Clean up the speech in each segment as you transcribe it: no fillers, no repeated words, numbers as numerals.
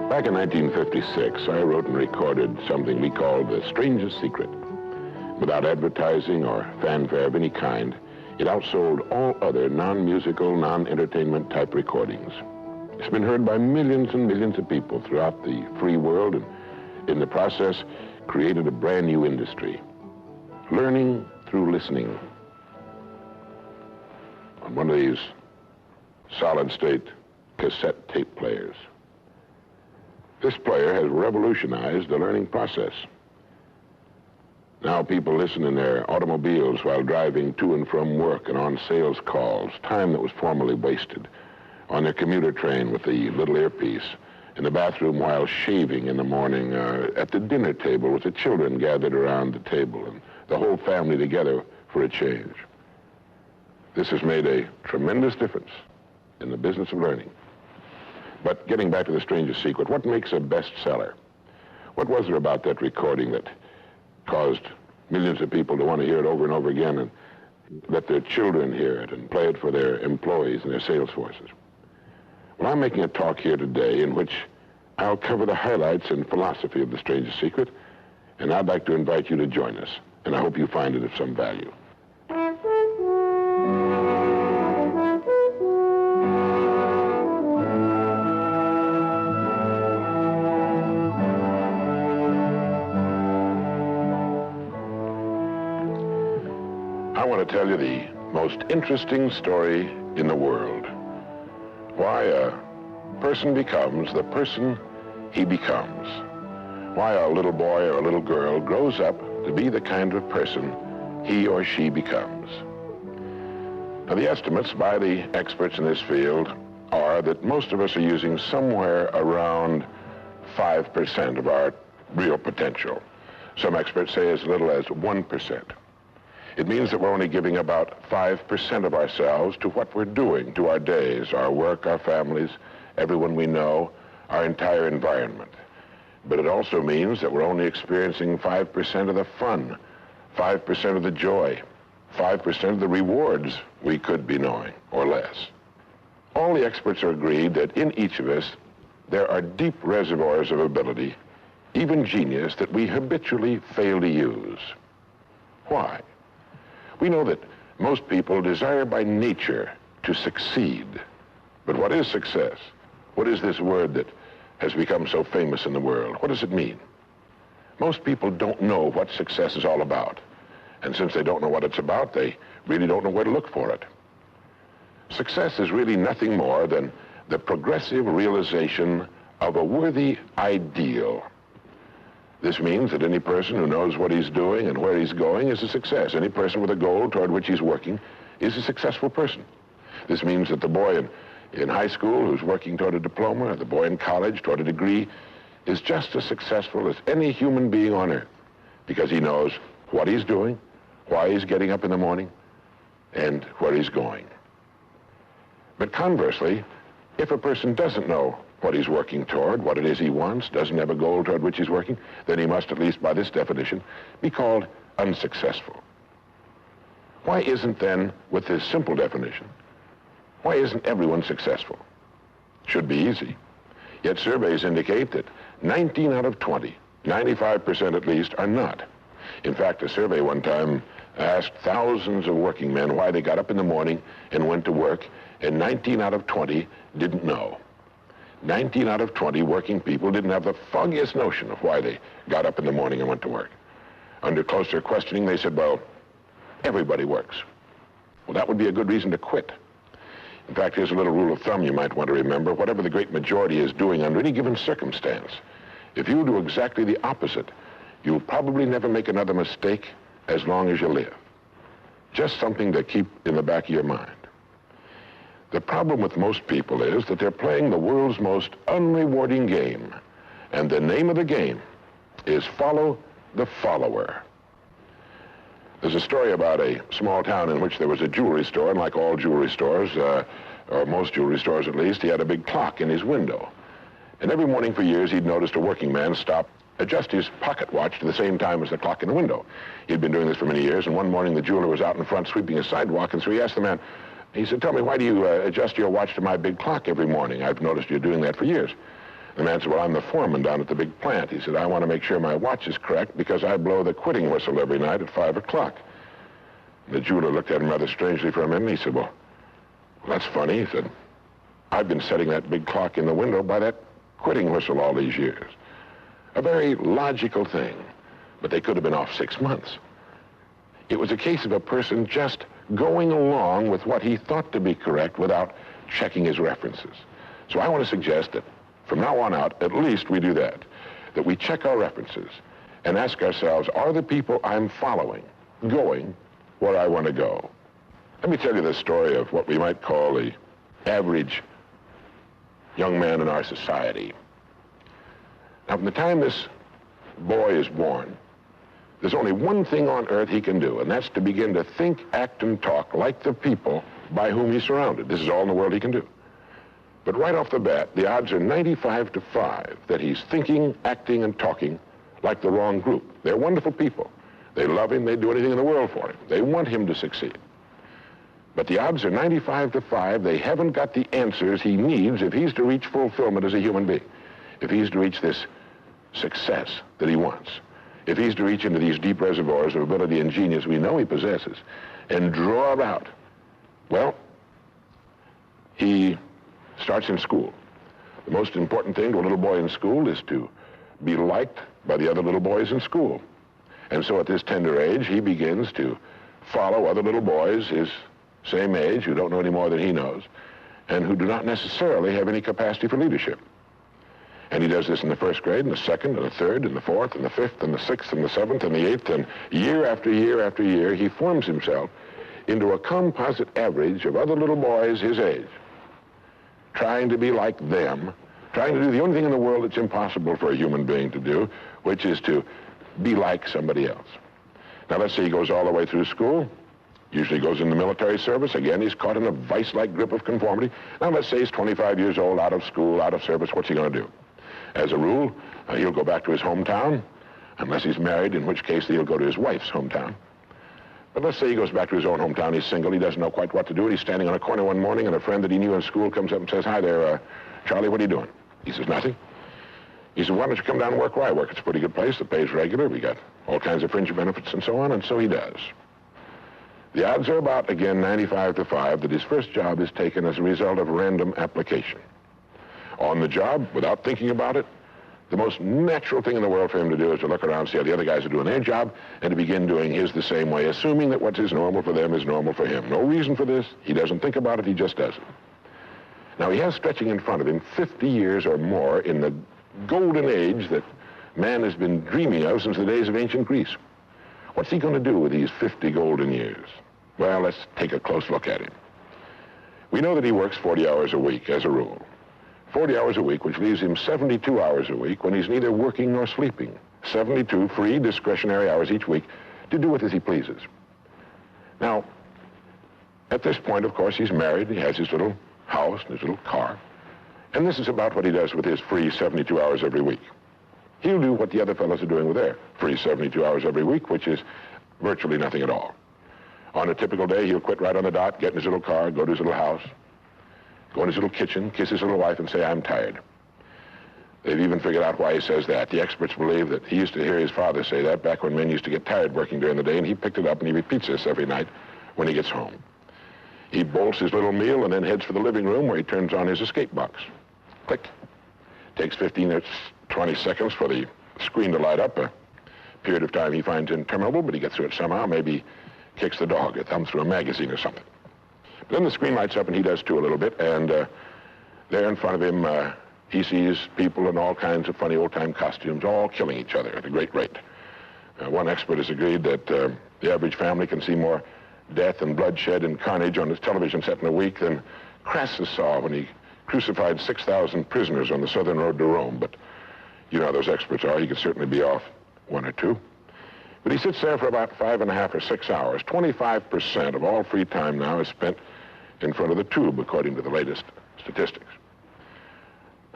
Back in 1956, I wrote and recorded something we called The Strangest Secret. Without advertising or fanfare of any kind, it outsold all other non-musical, non-entertainment type recordings. It's been heard by millions and millions of people throughout the free world, and in the process, created a brand new industry. Learning through listening. On one of these solid-state cassette tape players. This player has revolutionized the learning process. Now people listen in their automobiles while driving to and from work and on sales calls, time that was formerly wasted, on their commuter train with the little earpiece, in the bathroom while shaving in the morning, at the dinner table with the children gathered around the table and the whole family together for a change. This has made a tremendous difference in the business of learning. But getting back to The Strangest Secret, what makes a bestseller? What was there about that recording that caused millions of people to want to hear it over and over again and let their children hear it and play it for their employees and their sales forces? Well, I'm making a talk here today in which I'll cover the highlights and philosophy of The Strangest Secret, and I'd like to invite you to join us, and I hope you find it of some value. I want to tell you the most interesting story in the world. Why a person becomes the person he becomes. Why a little boy or a little girl grows up to be the kind of person he or she becomes. Now, the estimates by the experts in this field are that most of us are using somewhere around 5% of our real potential. Some experts say as little as 1%. It means that we're only giving about 5% of ourselves to what we're doing, to our days, our work, our families, everyone we know, our entire environment. But it also means that we're only experiencing 5% of the fun, 5% of the joy, 5% of the rewards we could be knowing, or less. All the experts are agreed that in each of us, there are deep reservoirs of ability, even genius, that we habitually fail to use. Why? We know that most people desire by nature to succeed. But what is success? What is this word that has become so famous in the world? What does it mean? Most people don't know what success is all about. And since they don't know what it's about, they really don't know where to look for it. Success is really nothing more than the progressive realization of a worthy ideal. This means that any person who knows what he's doing and where he's going is a success. Any person with a goal toward which he's working is a successful person. This means that the boy in high school who's working toward a diploma, or the boy in college toward a degree, is just as successful as any human being on earth, because he knows what he's doing, why he's getting up in the morning, and where he's going. But conversely, if a person doesn't know what he's working toward, what it is he wants, doesn't have a goal toward which he's working, then he must, at least by this definition, be called unsuccessful. Why isn't then, with this simple definition, why isn't everyone successful? Should be easy. Yet surveys indicate that 19 out of 20, 95% at least, are not. In fact, a survey one time asked thousands of working men why they got up in the morning and went to work, and 19 out of 20 didn't know. 19 out of 20 working people didn't have the foggiest notion of why they got up in the morning and went to work. Under closer questioning, they said, well, everybody works. Well, that would be a good reason to quit. In fact, here's a little rule of thumb you might want to remember. Whatever the great majority is doing under any given circumstance, if you do exactly the opposite, you'll probably never make another mistake as long as you live. Just something to keep in the back of your mind. The problem with most people is that they're playing the world's most unrewarding game. And the name of the game is follow the follower. There's a story about a small town in which there was a jewelry store, and like all jewelry stores, or most jewelry stores at least, he had a big clock in his window. And every morning for years, he'd noticed a working man stop, adjust his pocket watch to the same time as the clock in the window. He'd been doing this for many years, and one morning the jeweler was out in front sweeping a sidewalk, and so he asked the man, he said, tell me, why do you adjust your watch to my big clock every morning? I've noticed you doing that for years. The man said, well, I'm the foreman down at the big plant. He said, I want to make sure my watch is correct because I blow the quitting whistle every night at 5 o'clock. The jeweler looked at him rather strangely for a minute. He said, well, that's funny. He said, I've been setting that big clock in the window by that quitting whistle all these years. A very logical thing, but they could have been off 6 months. It was a case of a person just going along with what he thought to be correct without checking his references. So I want to suggest that from now on out, at least we do that we check our references and ask ourselves, are the people I'm following going where I want to go? Let me tell you the story of what we might call the average young man in our society. Now, from the time this boy is born, there's only one thing on earth he can do, and that's to begin to think, act, and talk like the people by whom he's surrounded. This is all in the world he can do. But right off the bat, the odds are 95 to 5 that he's thinking, acting, and talking like the wrong group. They're wonderful people. They love him. They'd do anything in the world for him. They want him to succeed. But the odds are 95 to 5 they haven't got the answers he needs if he's to reach fulfillment as a human being, if he's to reach this success that he wants, if he's to reach into these deep reservoirs of ability and genius we know he possesses and draw it out. Well, he starts in school. The most important thing to a little boy in school is to be liked by the other little boys in school. And so at this tender age, he begins to follow other little boys his same age who don't know any more than he knows and who do not necessarily have any capacity for leadership. And he does this in the first grade, and the second, and the third, and the fourth, and the fifth, and the sixth, and the seventh, and the eighth, and year after year after year, he forms himself into a composite average of other little boys his age, trying to be like them, trying to do the only thing in the world that's impossible for a human being to do, which is to be like somebody else. Now, let's say he goes all the way through school, usually goes in the military service. Again, he's caught in a vice-like grip of conformity. Now, let's say he's 25 years old, out of school, out of service. What's he going to do? As a rule, he'll go back to his hometown, unless he's married, in which case he'll go to his wife's hometown. But let's say he goes back to his own hometown. He's single. He doesn't know quite what to do. He's standing on a corner one morning, and a friend that he knew in school comes up and says, hi there, Charlie, what are you doing? He says, nothing. He said, why don't you come down and work where I work? It's a pretty good place. The pay's regular. We got all kinds of fringe benefits and so on, and so he does. The odds are about, again, 95 to 5 that his first job is taken as a result of random application. On the job, without thinking about it, the most natural thing in the world for him to do is to look around, see how the other guys are doing their job, and to begin doing his the same way, assuming that what is normal for them is normal for him. No reason for this. He doesn't think about it. He just does it. Now, he has stretching in front of him 50 years or more in the golden age that man has been dreaming of since the days of ancient Greece. What's he going to do with these 50 golden years? Well, let's take a close look at him. We know that he works 40 hours a week, as a rule. 40 hours a week, which leaves him 72 hours a week when he's neither working nor sleeping. 72 free, discretionary hours each week to do with as he pleases. Now, at this point, of course, he's married. He has his little house and his little car. And this is about what he does with his free 72 hours every week. He'll do what the other fellows are doing with their free 72 hours every week, which is virtually nothing at all. On a typical day, he'll quit right on the dot, get in his little car, go to his little house, go in his little kitchen, kiss his little wife, and say, I'm tired. They've even figured out why he says that. The experts believe that he used to hear his father say that back when men used to get tired working during the day, and he picked it up and he repeats this every night when he gets home. He bolts his little meal and then heads for the living room where he turns on his escape box. Click. Takes 15 or 20 seconds for the screen to light up, a period of time he finds interminable, but he gets through it somehow. Maybe kicks the dog or thumbs through a magazine or something. But then the screen lights up and he does too a little bit, and there in front of him he sees people in all kinds of funny old-time costumes all killing each other at a great rate. One expert has agreed that the average family can see more death and bloodshed and carnage on his television set in a week than Crassus saw when he crucified 6,000 prisoners on the southern road to Rome. But you know how those experts are. He could certainly be off one or two. But he sits there for about 5.5 or 6 hours. 25% of all free time now is spent in front of the tube, according to the latest statistics.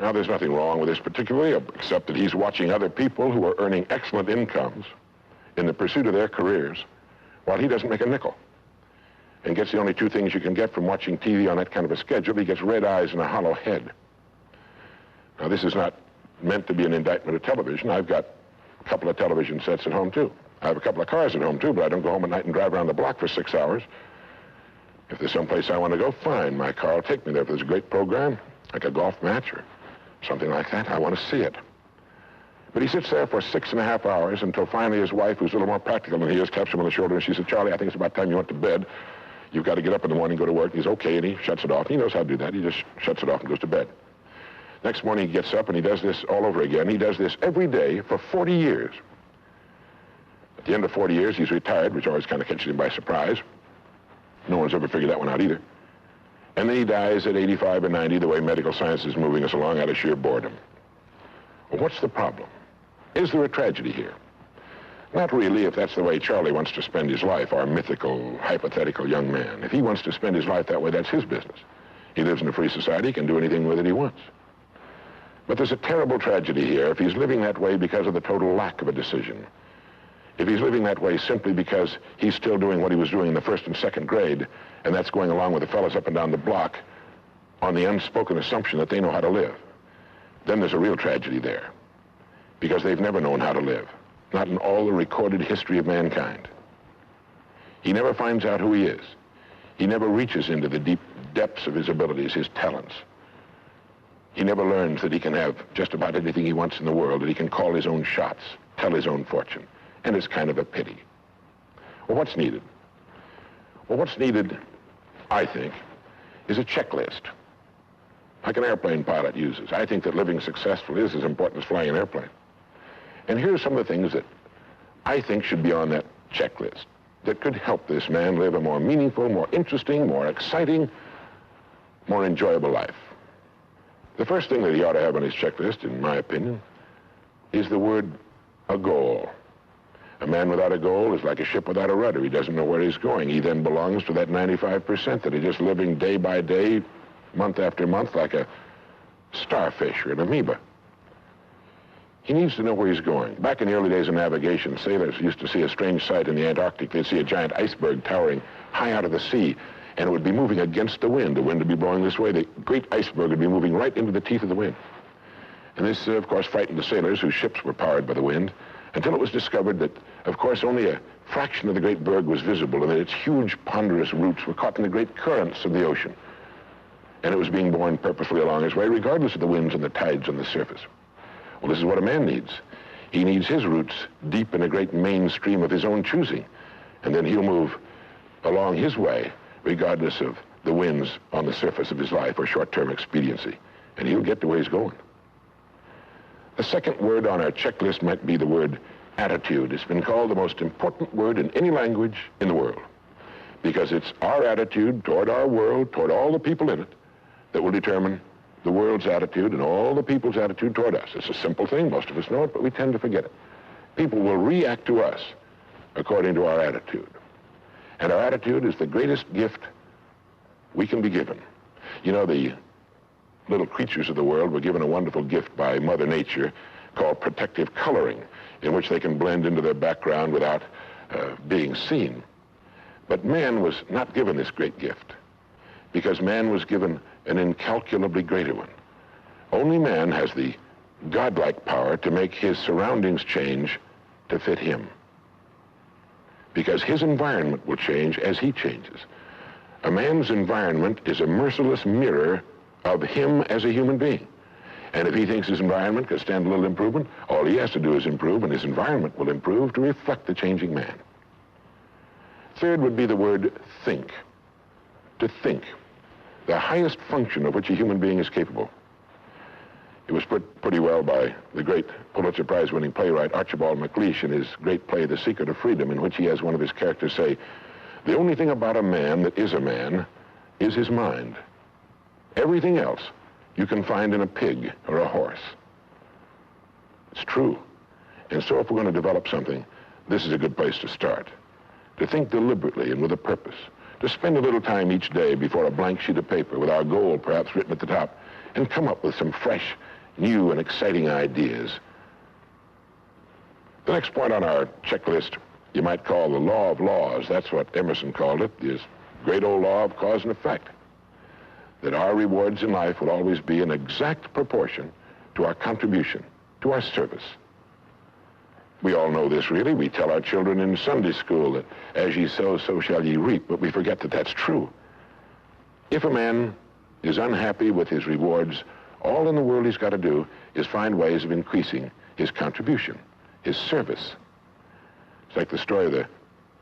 Now, there's nothing wrong with this particularly, except that he's watching other people who are earning excellent incomes in the pursuit of their careers, while he doesn't make a nickel, and gets the only two things you can get from watching TV on that kind of a schedule. He gets red eyes and a hollow head. Now, this is not meant to be an indictment of television. I've got a couple of television sets at home, too. I have a couple of cars at home, too, but I don't go home at night and drive around the block for 6 hours. If there's someplace I want to go, fine. My car will take me there. If there's a great program, like a golf match or something like that, I want to see it. But he sits there for 6.5 hours until finally his wife, who's a little more practical than he is, taps him on the shoulder and she said, Charlie, I think it's about time you went to bed. You've got to get up in the morning and go to work. And he's okay, and he shuts it off. He knows how to do that. He just shuts it off and goes to bed. Next morning he gets up and he does this all over again. He does this every day for 40 years. At the end of 40 years, he's retired, which always kind of catches him by surprise. No one's ever figured that one out either. And then he dies at 85 or 90, the way medical science is moving us along, out of sheer boredom. Well, what's the problem? Is there a tragedy here? Not really, if that's the way Charlie wants to spend his life, our mythical, hypothetical young man. If he wants to spend his life that way, that's his business. He lives in a free society, he can do anything with it he wants. But there's a terrible tragedy here if he's living that way because of the total lack of a decision. If he's living that way simply because he's still doing what he was doing in the first and second grade, and that's going along with the fellas up and down the block on the unspoken assumption that they know how to live, then there's a real tragedy there. Because they've never known how to live, not in all the recorded history of mankind. He never finds out who he is. He never reaches into the deep depths of his abilities, his talents. He never learns that he can have just about anything he wants in the world, that he can call his own shots, tell his own fortune. And it's kind of a pity. Well, what's needed? Well, what's needed, I think, is a checklist, like an airplane pilot uses. I think that living successfully is as important as flying an airplane. And here's some of the things that I think should be on that checklist that could help this man live a more meaningful, more interesting, more exciting, more enjoyable life. The first thing that he ought to have on his checklist, in my opinion, is the word a goal. A man without a goal is like a ship without a rudder. He doesn't know where he's going. He then belongs to that 95% that are just living day by day, month after month, like a starfish or an amoeba. He needs to know where he's going. Back in the early days of navigation, sailors used to see a strange sight in the Antarctic. They'd see a giant iceberg towering high out of the sea, and it would be moving against the wind. The wind would be blowing this way. The great iceberg would be moving right into the teeth of the wind. And this, of course, frightened the sailors whose ships were powered by the wind, until it was discovered that, of course, only a fraction of the great berg was visible, and that its huge, ponderous roots were caught in the great currents of the ocean. And it was being borne purposefully along its way, regardless of the winds and the tides on the surface. Well, this is what a man needs. He needs his roots deep in a great mainstream of his own choosing, and then he'll move along his way, regardless of the winds on the surface of his life or short-term expediency, and he'll get to where he's going. The second word on our checklist might be the word attitude. It's been called the most important word in any language in the world, because it's our attitude toward our world, toward all the people in it, that will determine the world's attitude and all the people's attitude toward us. It's a simple thing. Most of us know it, but we tend to forget it. People will react to us according to our attitude. And our attitude is the greatest gift we can be given. You know, the little creatures of the world were given a wonderful gift by Mother Nature called protective coloring, in which they can blend into their background without being seen. But man was not given this great gift, because man was given an incalculably greater one. Only man has the godlike power to make his surroundings change to fit him, because his environment will change as he changes. A man's environment is a merciless mirror of him as a human being. And if he thinks his environment can stand a little improvement, all he has to do is improve, and his environment will improve to reflect the changing man. Third would be the word think. To think. The highest function of which a human being is capable. It was put pretty well by the great Pulitzer Prize-winning playwright Archibald MacLeish in his great play, The Secret of Freedom, in which he has one of his characters say, "The only thing about a man that is a man is his mind. Everything else you can find in a pig or a horse." It's true. And so if we're going to develop something, this is a good place to start. To think deliberately and with a purpose. To spend a little time each day before a blank sheet of paper with our goal perhaps written at the top, and come up with some fresh, new, and exciting ideas. The next point on our checklist you might call the law of laws. That's what Emerson called it, this great old law of cause and effect. That our rewards in life will always be in exact proportion to our contribution, to our service. We all know this, really. We tell our children in Sunday school that as ye sow, so shall ye reap, but we forget that that's true. If a man is unhappy with his rewards, all in the world he's got to do is find ways of increasing his contribution, his service. It's like the story of the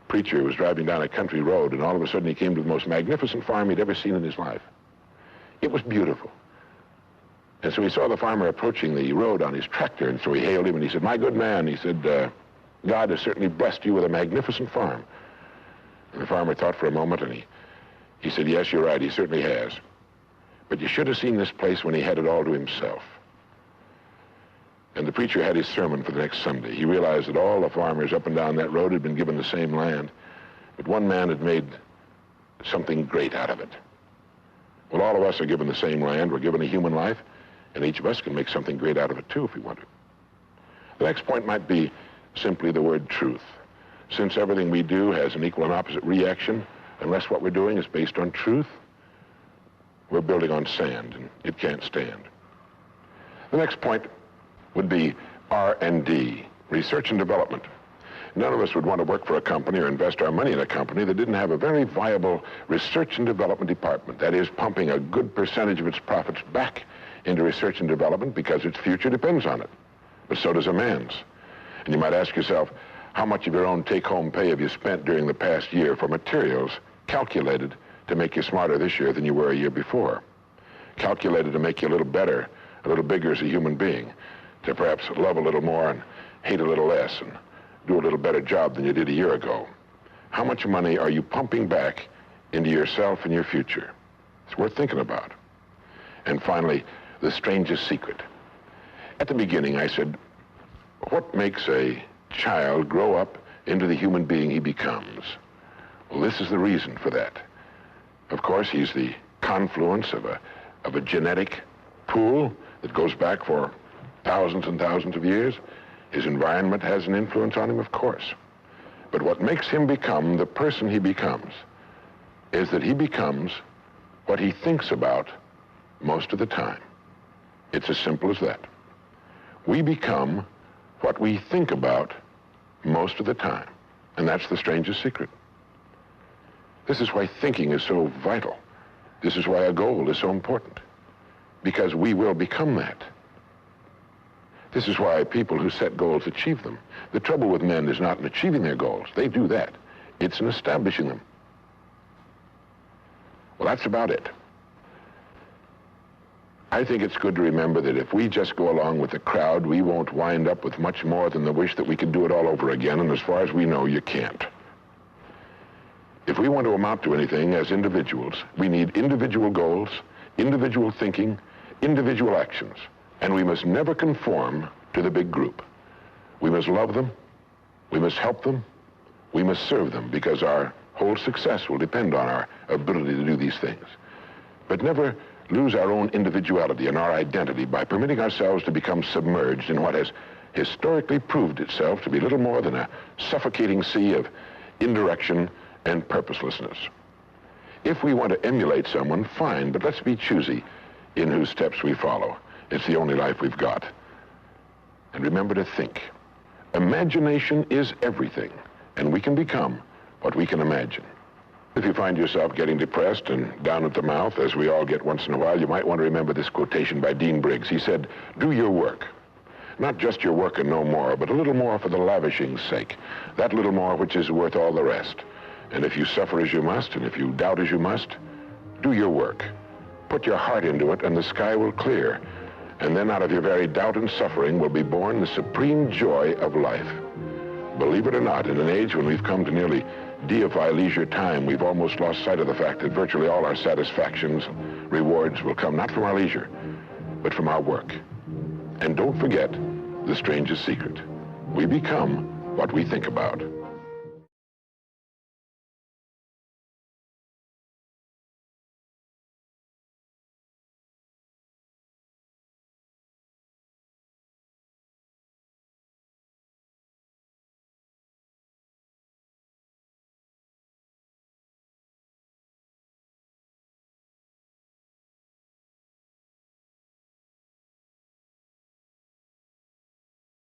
preacher who was driving down a country road, and all of a sudden he came to the most magnificent farm he'd ever seen in his life. It was beautiful. And so he saw the farmer approaching the road on his tractor, and so he hailed him, and he said, "My good man," he said, "God has certainly blessed you with a magnificent farm." And the farmer thought for a moment, and he said, "Yes, you're right, he certainly has. But you should have seen this place when he had it all to himself." And the preacher had his sermon for the next Sunday. He realized that all the farmers up and down that road had been given the same land, but one man had made something great out of it. Well, all of us are given the same land. We're given a human life, and each of us can make something great out of it, too, if we want to. The next point might be simply the word truth. Since everything we do has an equal and opposite reaction, unless what we're doing is based on truth, we're building on sand, and it can't stand. The next point would be R&D, research and development. None of us would want to work for a company or invest our money in a company that didn't have a very viable research and development department. That is, pumping a good percentage of its profits back into research and development because its future depends on it. But so does a man's. And you might ask yourself, how much of your own take-home pay have you spent during the past year for materials calculated to make you smarter this year than you were a year before? Calculated to make you a little better, a little bigger as a human being, to perhaps love a little more and hate a little less and do a little better job than you did a year ago. How much money are you pumping back into yourself and your future? It's worth thinking about. And finally, the strangest secret. At the beginning, I said, what makes a child grow up into the human being he becomes? Well, this is the reason for that. Of course, he's the confluence of a genetic pool that goes back for thousands and thousands of years. His environment has an influence on him, of course. But what makes him become the person he becomes is that he becomes what he thinks about most of the time. It's as simple as that. We become what we think about most of the time. And that's the strangest secret. This is why thinking is so vital. This is why a goal is so important. Because we will become that. This is why people who set goals achieve them. The trouble with men is not in achieving their goals. They do that. It's in establishing them. Well, that's about it. I think it's good to remember that if we just go along with the crowd, we won't wind up with much more than the wish that we could do it all over again, and as far as we know, you can't. If we want to amount to anything as individuals, we need individual goals, individual thinking, individual actions, and we must never conform to the big group. We must love them, we must help them, we must serve them, because our whole success will depend on our ability to do these things. But never lose our own individuality and our identity by permitting ourselves to become submerged in what has historically proved itself to be little more than a suffocating sea of indirection and purposelessness. If we want to emulate someone, fine, but let's be choosy in whose steps we follow. It's the only life we've got. And remember to think. Imagination is everything, and we can become what we can imagine. If you find yourself getting depressed and down at the mouth, as we all get once in a while, you might want to remember this quotation by Dean Briggs. He said, "Do your work. Not just your work and no more, but a little more for the lavishing's sake. That little more which is worth all the rest. And if you suffer as you must, and if you doubt as you must, do your work. Put your heart into it, and the sky will clear. And then out of your very doubt and suffering will be born the supreme joy of life." Believe it or not, in an age when we've come to nearly deify leisure time, we've almost lost sight of the fact that virtually all our satisfactions, rewards will come not from our leisure, but from our work. And don't forget the strangest secret. We become what we think about.